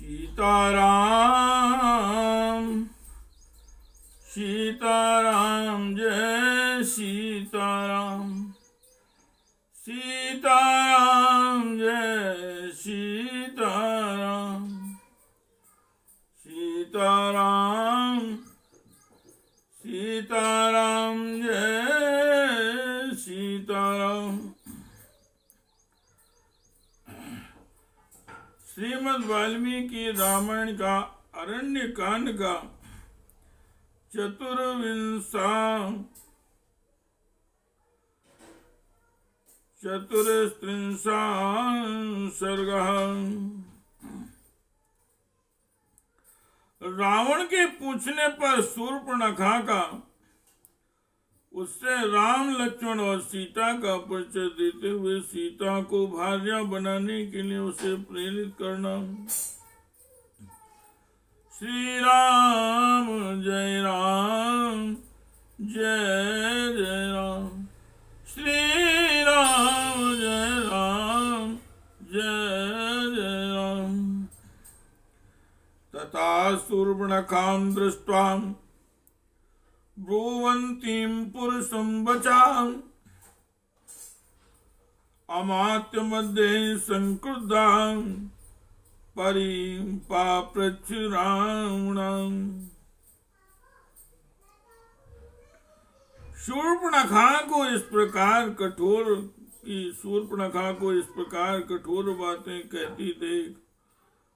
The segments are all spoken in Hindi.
सीताराम सीताराम जय सीताराम सीताराम जय सीताराम सीताराम सीताराम जय सीताराम। श्रीमद् वाल्मीकि रामायण का अरण्य कांड का चतुस्त्रिंशां सर्गः। रावण के पूछने पर शूर्पणखा का उससे राम लक्ष्मण और सीता का परिचय देते हुए सीता को भार्या बनाने के लिए उसे प्रेरित करना। श्री राम जय राम जय जय राम श्री राम जय राम जय जय राम। तथा शूर्पणखां दृष्ट्वा ब्रुवन्तीं पुरुषं वचाम् अमात्य मध्ये संक्रुद्धां परिपाप्रच्छ रावणम्। शूर्पणखा को इस प्रकार कठोर बातें कहती देख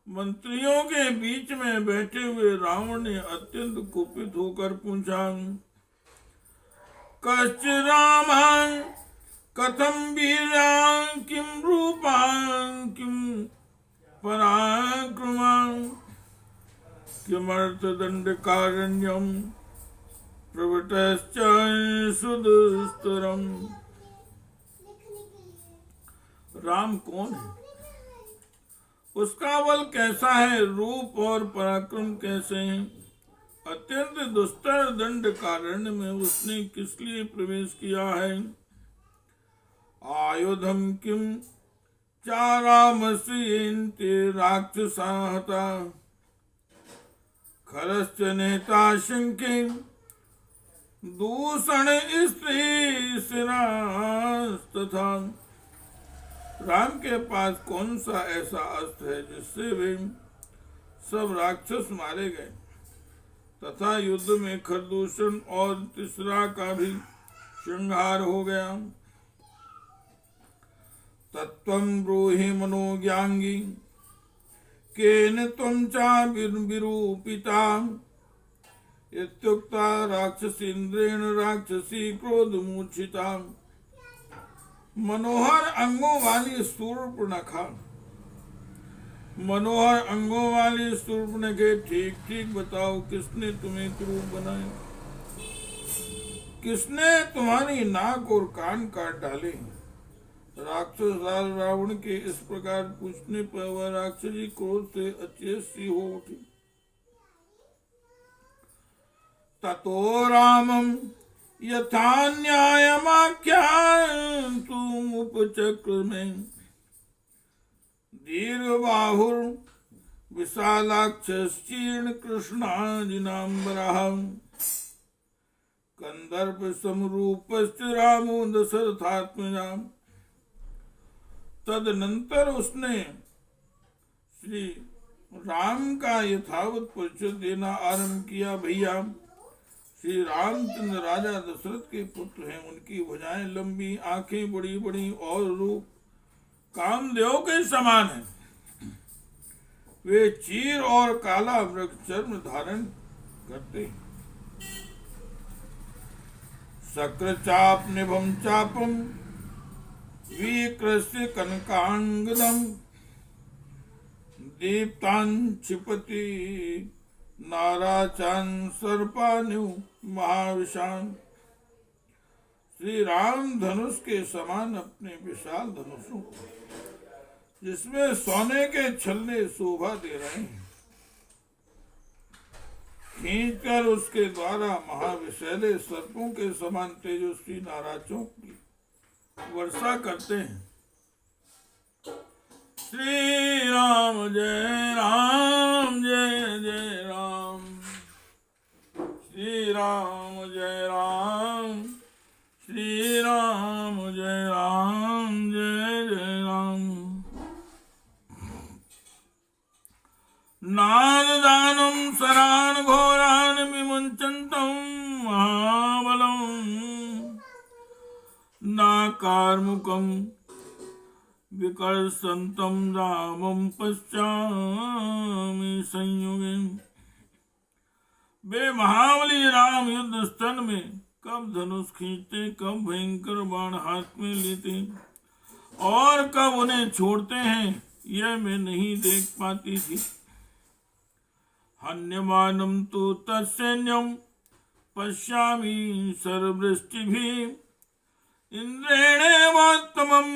मंत्रियों के बीच में बैठे हुए रावण ने अत्यंत कुपित होकर पूछा, कश्च रामान् कथं वीर्यान् किं रूपान् किं पराक्रमान् किमर्थदण्डकारण्यं प्रवृत्तश्च सुदुस्तरम्। राम कौन है, उसका बल कैसा है, रूप और पराक्रम कैसे हैं, अत्यंत दुस्तर दंड कारण्य में उसने किस लिए प्रवेश किया है। आयुधम किम चारामस्येन्ते राक्षसाहता खरश्च नेता शंके दूषण स्त्री तथा। राम के पास कौन सा ऐसा अस्त्र है जिससे वे सब राक्षस मारे गए तथा युद्ध में खरदूषण और तीसरा का भी श्रृंगार हो गया। तत्त्वं ब्रूहि मनोज्ञांगी केन त्वं चा विरूपिता इत्युक्ता राक्षसेन्द्रेण राक्षसी क्रोधमूर्छिता। मनोहर अंगों वाली शूर्पणखे ठीक ठीक बताओ, किसने तुम्हें क्रूर बनाया, किसने तुम्हारी नाक और कान काट डाले। राक्षस रावण के इस प्रकार पूछने पर वह राक्षसी क्रोध से अचेत सी हो उठी। ततो रामम यथा न्यायमाख्यातुमुपचक्रमे दीर्घबाहुर विशालाक्षीर्ण कृष्णाजिनाम्बरः कंदर्प समरूपश्च रामो दशरथात्मजा। तदनंतर उसने श्री राम का यथावत परिचय देना आरंभ किया। भैया, श्री रामचंद्र राजा दशरथ के पुत्र हैं। उनकी भुजाएं लंबी, आंखें बड़ी बड़ी और रूप कामदेव के समान है। वे चीर और काला मृग चर्म धारण करते हैं। शक्र चाप निभम चापम विकृष्य कनकांगदम दीप्तान क्षिपति नाराचान सर्पानु महाविशान। श्री राम धनुष के समान अपने विशाल धनुषों को, जिसमें सोने के छल्ले शोभा दे रहे हैं, खींचकर उसके द्वारा महाविशैले सर्पों के समान तेजस्वी नाराजों की वर्षा करते हैं। श्री राम जय राम नाददानं शरान् घोरान् विमुञ्चन्तं महाबलं नाकार्मुकं विकर्षन्तं रामं पश्यामि संयुगे। वे महाबली राम युद्ध स्थल में कब धनुष खींचते, कब भयंकर बाण हाथ में लेते और कब उन्हें छोड़ते हैं, यह मैं नहीं देख पाती थी। हन्यमानं तु तत्सैन्यं पश्यामि सर्ववृष्टिभिः इन्द्रेणेवोत्तमं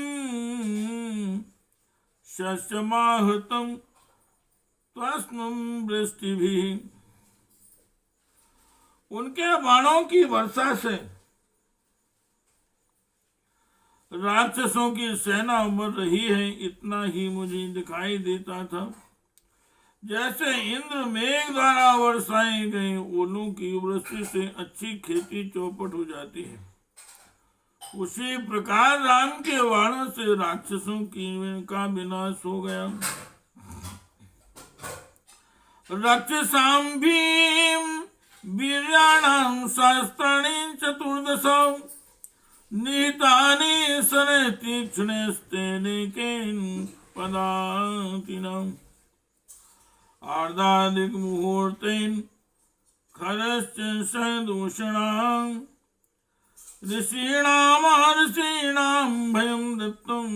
शस्यमाहृतं त्वस्मं वृष्टिभिः। उनके बाणों की वर्षा से राक्षसों की सेना उमड़ रही है, इतना ही मुझे दिखाई देता था। जैसे इंद्र मेघ द्वारा वर्षाए गए ओलों की वृष्टि से अच्छी खेती चौपट हो जाती है, उसी प्रकार राम के बाणों से राक्षसों का विनाश हो गया। रक्षसां भीम वीर्याणां शास्त्राणि चतुर्दश निहितानि शरैः तीक्ष्णैस्तेनैकेन पदातिनाम् आर्धाधिक मुहूर्तेन खरश्च सदूषणाम् ऋषीणां महर्षीणां भयं दत्तं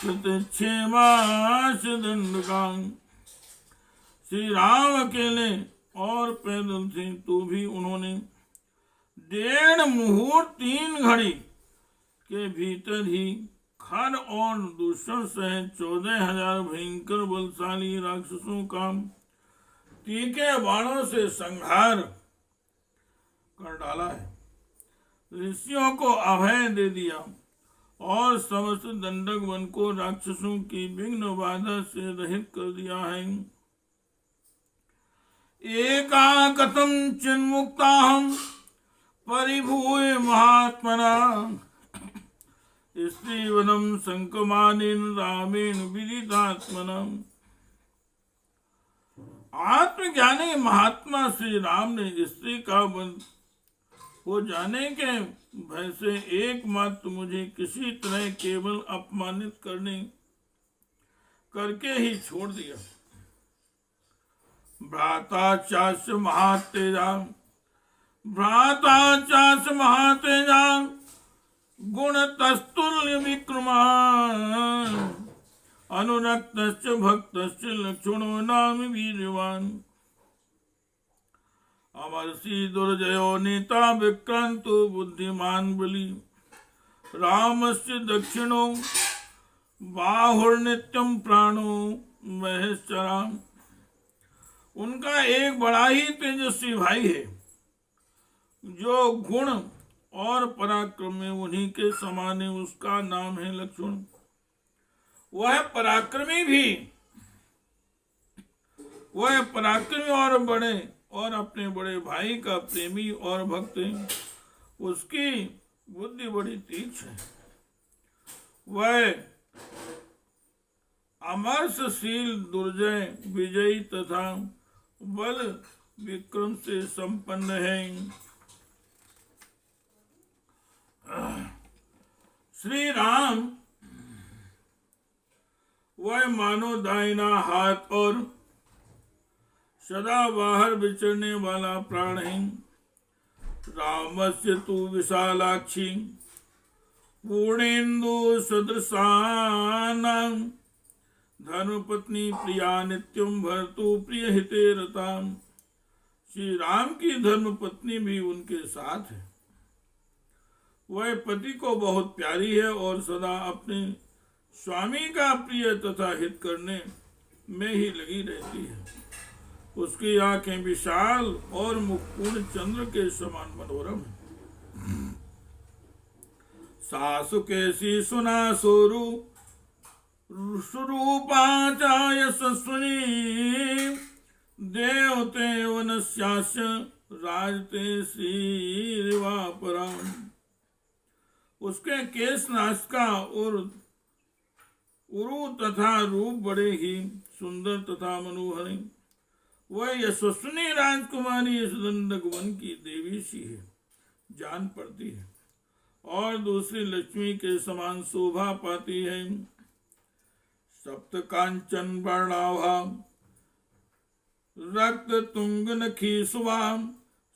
कृतक्षेमाश्च दंडकान्। श्री राम अकेले और पैदल थे तो भी उन्होंने 1.5 मुहूर्त 3 घड़ी के भीतर ही खर और दूषण सहित 14,000 भयंकर बलशाली राक्षसों का तीखे बाणों से संहार कर डाला है, ऋषियों को अभय दे दिया और समस्त दंडक वन को राक्षसों की विघ्न बाधा से रहित कर दिया है। एका कथं चिन्मुक्ताहं परिभूय महात्मना स्त्रीवनं संकमानेन रामेण विदितात्मनम्। आत्मज्ञानी महात्मा श्री राम ने स्त्री का वध हो जाने के भय से एकमात्र मुझे किसी तरह केवल अपमानित करके ही छोड़ दिया। भ्राता चास्य महातेजा गुणतस्तुल्य विक्रमा अनुरक्तश्च भक्तश्च लक्ष्मणो नाम वीर्यवान्। अमरसी दुर्जयो नेता विक्रांतो बुद्धिमान बलि रामस्य दक्षिणो बाहुर्नित्यं प्राणो महेश्वराम्। उनका एक बड़ा ही तेजस्वी भाई है जो गुण और पराक्रम में उन्हीं के समान है, उसका नाम है लक्ष्मण। वह पराक्रमी और बड़े और अपने बड़े भाई का प्रेमी और भक्त है। उसकी बुद्धि बड़ी तीक्ष्ण है, वह अमरशील दुर्जय विजयी तथा बल विक्रम से संपन्न है। श्री राम वह मानो दाहिना हाथ और सदा बाहर विचरने वाला प्राण है। रामस्य तु विशालाक्षी पूर्णेन्दु सदृशानां धर्मपत्नी प्रिया नित्यं भर्तु प्रिय हिते रताम्। श्री राम की धर्मपत्नी भी उनके साथ है। वह पति को बहुत प्यारी है और सदा अपने स्वामी का प्रिय तथा हित करने में ही लगी रहती है। उसकी आंखें विशाल और मुख पूर्ण चंद्र के समान मनोरम है। सासु कैसी सुना सोरु सुरूपाचा यशस्विनी देवते वनस्यास्य राजते श्रीवापराम। उसके केश नासिका और उरु तथा रूप बड़े ही सुंदर तथा मनोहर है। वह यशस्विनी राजकुमारी इस दंडक वन की देवी सी है, जान पड़ती है, और दूसरी लक्ष्मी के समान शोभा पाती है। सप्त कांचन वर्णाभा रक्त तुंग नखी सुभा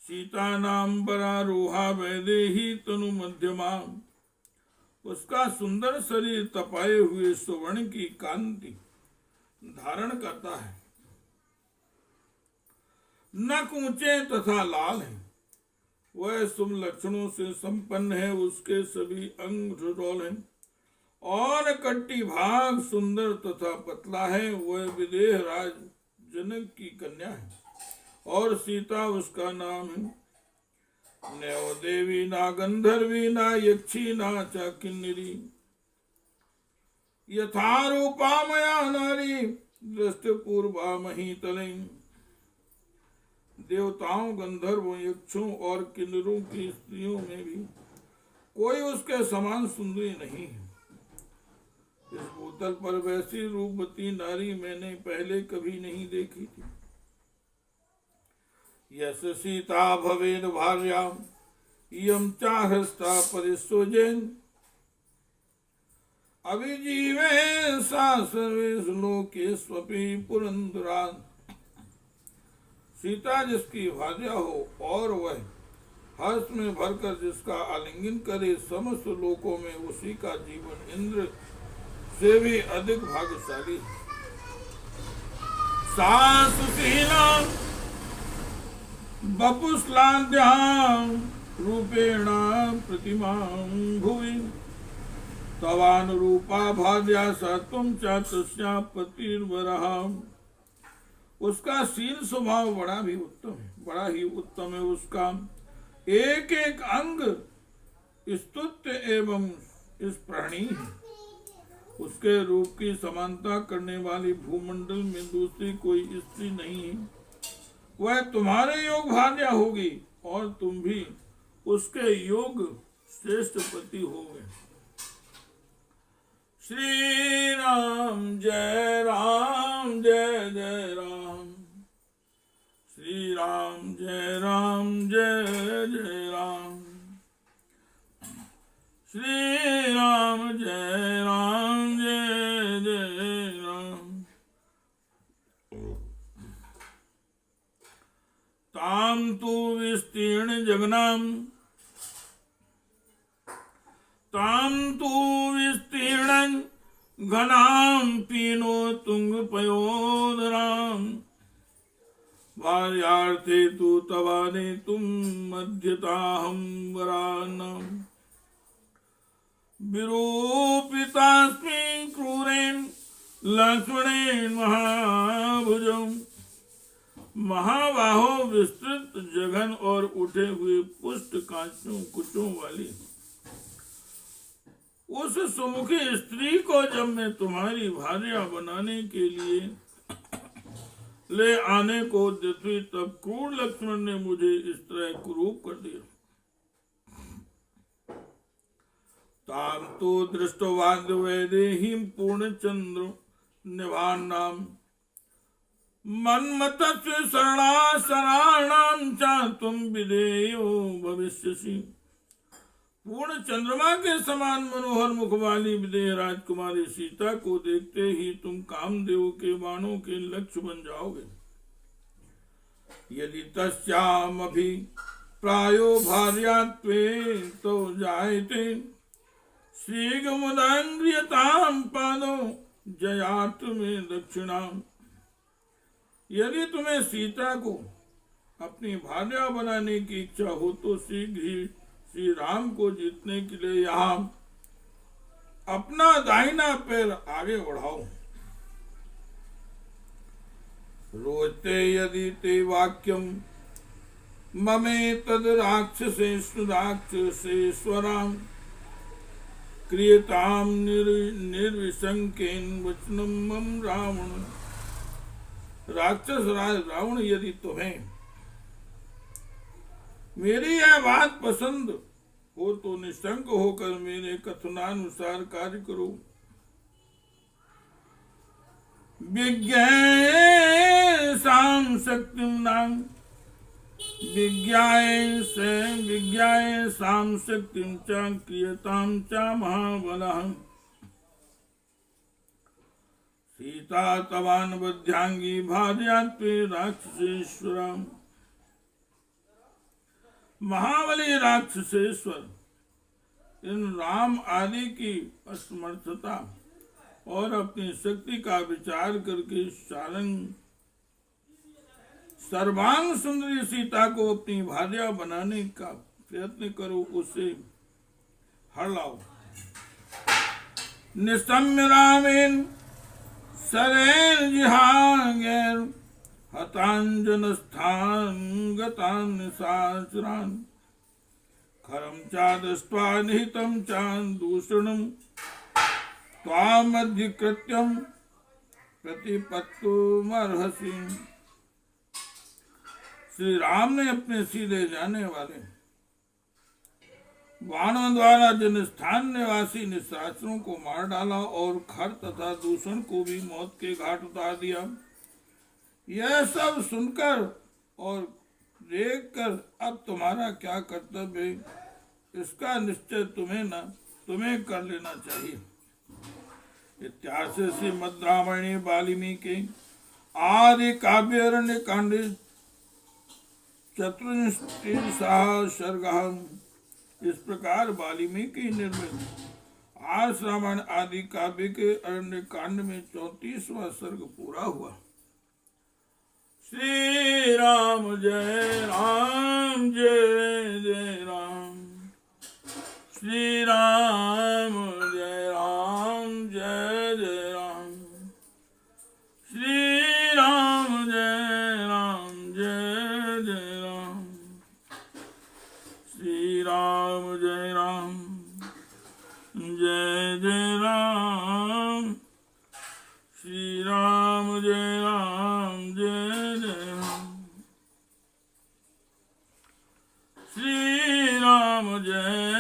सीता नाम बरारोहा वैदेही तनु मध्यमा। उसका सुंदर शरीर तपाए हुए सुवर्ण की कांति धारण करता है। नख ऊंचे तथा लाल है। वह शुभ लक्षणों से संपन्न है। उसके सभी अंग सुडौल हैं और कट्टी भाग सुंदर तथा पतला है। वह विदेह राज जनक की कन्या है और सीता उसका नाम है। नैव देवी ना गंधर्वी ना यक्षी ना च किन्नरी यथा रूपा मया नारी दृष्ट पूर्वा महीतले। देवताओं, गंधर्वों, यक्षों और किन्नरों की स्त्रियों में भी कोई उसके समान सुंदरी नहीं है। इस भूतल पर वैसी रूपवती नारी मैंने पहले कभी नहीं देखी थी। यस सीता भवेन भार्या इयं चाहस्ता परिसोजेन अभिजीवे सा सर्वेषु लोकेष्वपि पुरंदरा। सीता जिसकी भार्या हो और वह हर्ष में भरकर जिसका आलिंगन करे, समस्त लोकों में उसी का जीवन इंद्र से भी अधिक भाग्यशाली है। सुशीला बपुस्लाद्यां रूपेण प्रतिमा भुवि तवानुरूपा भार्या सा तुम च तस्या पतिर्वरः। उसका शील स्वभाव बड़ा ही उत्तम है। उसका एक एक अंग स्तुत्य एवं स्पृहणीय है। उसके रूप की समानता करने वाली भूमंडल में दूसरी कोई स्त्री नहीं है। वह तुम्हारे योग भार्या होगी और तुम भी उसके योग श्रेष्ठ पति होगे। श्री राम जय जय राम। श्री राम जय जय राम। श्री राम जय जय राम। ताम तु विस्तीर्ण जगनाम ताम तु विस्तीर्ण घनाम पीनो तुंग पयोदराम। भार्यार्थे तु तवाने तुम मध्यताहं वरानम। विरूपितास्मि क्रूरेण लक्ष्मणेन महाभुजम्। महाबाहो, विस्तृत जघन और उठे हुए पुष्ट कांचों कुचों वाली उस सुमुखी स्त्री को जब मैं तुम्हारी भार्या बनाने के लिए ले आने को उद्यत, तब क्रूर लक्ष्मण ने मुझे इस तरह कुरूप कर दिया। ताम तो दृष्टवाद वैदेहीं पूर्णचंद्र निभान्नाम मन्मतस्य शरणाशराणाम चा तुम विधेयो भविष्यसि। पूर्ण चंद्रमा के समान मनोहर मुख वाली विदेह राजकुमारी सीता को देखते ही तुम कामदेव के बाणों के लक्ष्य बन जाओगे। यदि तस्याम अभि प्रायो भार्यात्वे तो जायते शीघ्रमुदांग्रियतां पादो जयात में दक्षिणाम। यदि तुम्हें सीता को अपनी भार्या बनाने की इच्छा हो तो शीघ्र ही श्री राम को जीतने के लिए यहाँ अपना दाहिना पैर आगे बढ़ाओ। रोचते यदि ते वाक्यम ममे तद राक्षसेश्वराम क्रियताम निर्विशंकेन वचनम मम रावण। राक्षस राज रावण, यदि तुम्हें मेरी यह बात पसंद हो तो निशंक होकर मेरे कथनानुसार कार्य करो। विज्ञासां शक्तिं नाम विज्ञासां शक्तिं च क्रियतां च महाबलः सीता तवान्वध्यांगी भार्यात्वे राक्षसेश्वरा। महाबली राक्षसेश्वर इन राम आदि की असमर्थता और अपनी शक्ति का विचार करके सर्वांग सुंदरी सीता को अपनी भार्या बनाने का प्रयत्न करो, उसे हर लाओ। निशम्य रामेन सरेन जिहांगेर हतांजनस्थान गतान निशाचरान खरम चा दृष्ट्वा निहितं चान दूषणं त्वामधिकृत्यं प्रतिपत्तुमर्हसि। श्री राम ने अपने सीधे जाने वाले बाणों द्वारा जनस्थान निवासी निशाचरों को मार डाला और खर तथा दूषण को भी मौत के घाट उतार दिया। यह सब सुनकर और देखकर अब तुम्हारा क्या कर्तव्य है, इसका निश्चय तुम्हें कर लेना चाहिए। इत्यार्थ श्रीमद् रामायणे वाल्मीकि आदि काव्यारण्य कांडे चतुर्विंशतिः सर्गः। इस प्रकार वाल्मीकि निर्मित आर्ष रामायण आदि काव्य के अरण्य कांड में 34वां सर्ग पूरा हुआ। श्री राम जय जय राम। श्री राम जय जय राम। श्री राम जय जय राम। श्री राम जय जय राम। श्री राम जय जय राम। श्री राम जय